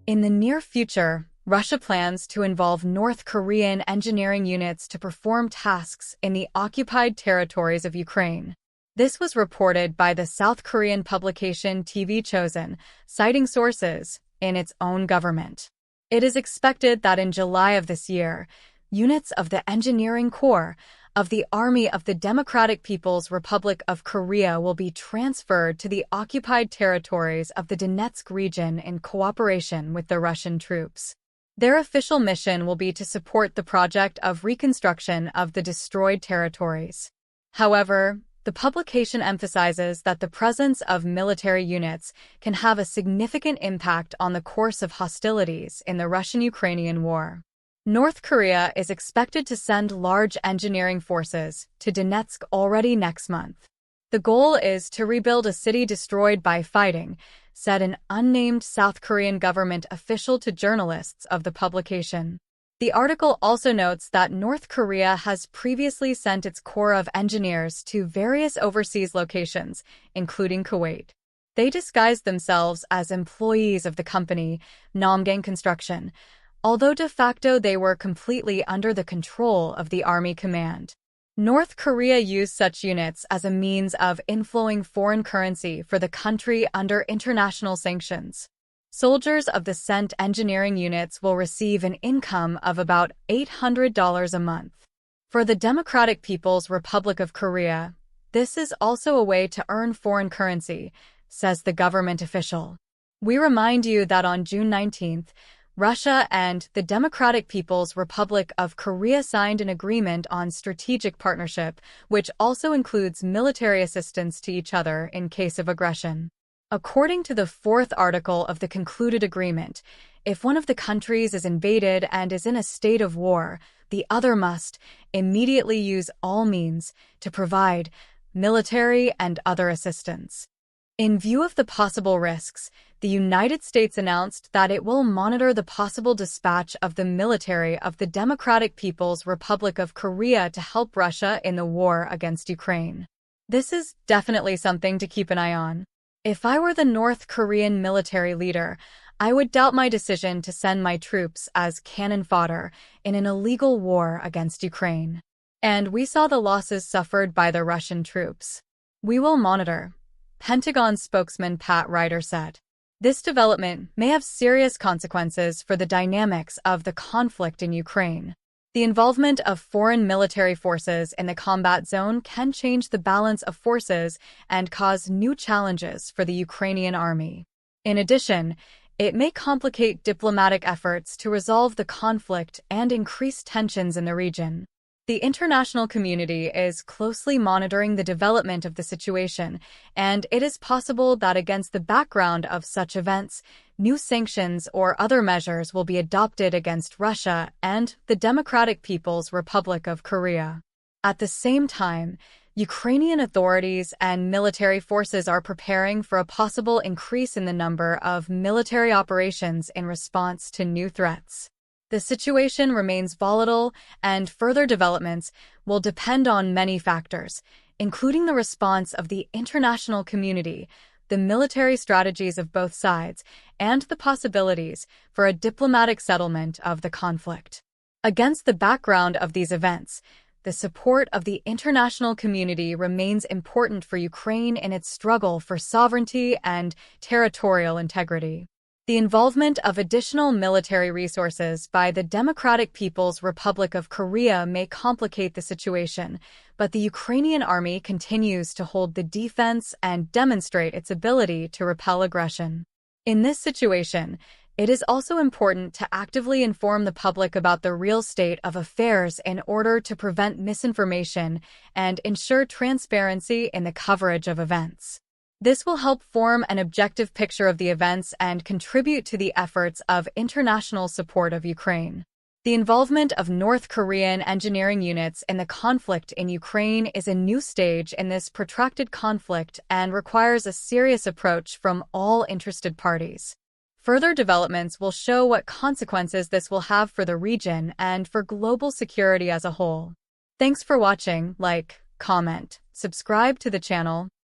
In the near future, Russia plans to involve North Korean engineering units to perform tasks in the occupied territories of Ukraine. This was reported by the South Korean publication TV Chosun, citing sources in its own government. It is expected that in July of this year, units of the Engineering Corps of the Army of the Democratic People's Republic of Korea will be transferred to the occupied territories of the Donetsk region in cooperation with the Russian troops. Their official mission will be to support the project of reconstruction of the destroyed territories. However, the publication emphasizes that the presence of military units can have a significant impact on the course of hostilities in the Russian-Ukrainian war. North Korea is expected to send large engineering forces to Donetsk already next month. The goal is to rebuild a city destroyed by fighting, said an unnamed South Korean government official to journalists of the publication. The article also notes that North Korea has previously sent its Corps of Engineers to various overseas locations, including Kuwait. They disguised themselves as employees of the company, Namgang Construction, although de facto they were completely under the control of the Army Command. North Korea used such units as a means of inflowing foreign currency for the country under international sanctions. Soldiers of the sent engineering units will receive an income of about $800 a month. For the Democratic People's Republic of Korea, this is also a way to earn foreign currency, says the government official. We remind you that on June 19th, Russia and the Democratic People's Republic of Korea signed an agreement on strategic partnership, which also includes military assistance to each other in case of aggression. According to the fourth article of the concluded agreement, if one of the countries is invaded and is in a state of war, the other must immediately use all means to provide military and other assistance. In view of the possible risks, the United States announced that it will monitor the possible dispatch of the military of the Democratic People's Republic of Korea to help Russia in the war against Ukraine. This is definitely something to keep an eye on. If I were the North Korean military leader, I would doubt my decision to send my troops as cannon fodder in an illegal war against Ukraine. And we saw the losses suffered by the Russian troops. We will monitor, Pentagon spokesman Pat Ryder said. This development may have serious consequences for the dynamics of the conflict in Ukraine. The involvement of foreign military forces in the combat zone can change the balance of forces and cause new challenges for the Ukrainian army. In addition, it may complicate diplomatic efforts to resolve the conflict and increase tensions in the region. The international community is closely monitoring the development of the situation, and it is possible that against the background of such events, new sanctions or other measures will be adopted against Russia and the Democratic People's Republic of Korea. At the same time, Ukrainian authorities and military forces are preparing for a possible increase in the number of military operations in response to new threats. The situation remains volatile, and further developments will depend on many factors, including the response of the international community, the military strategies of both sides, and the possibilities for a diplomatic settlement of the conflict. Against the background of these events, the support of the international community remains important for Ukraine in its struggle for sovereignty and territorial integrity. The involvement of additional military resources by the Democratic People's Republic of Korea may complicate the situation, but the Ukrainian army continues to hold the defense and demonstrate its ability to repel aggression. In this situation, it is also important to actively inform the public about the real state of affairs in order to prevent misinformation and ensure transparency in the coverage of events. This will help form an objective picture of the events and contribute to the efforts of international support of Ukraine. The involvement of North Korean engineering units in the conflict in Ukraine is a new stage in this protracted conflict and requires a serious approach from all interested parties. Further developments will show what consequences this will have for the region and for global security as a whole. Thanks for watching. Like, comment, subscribe to the channel.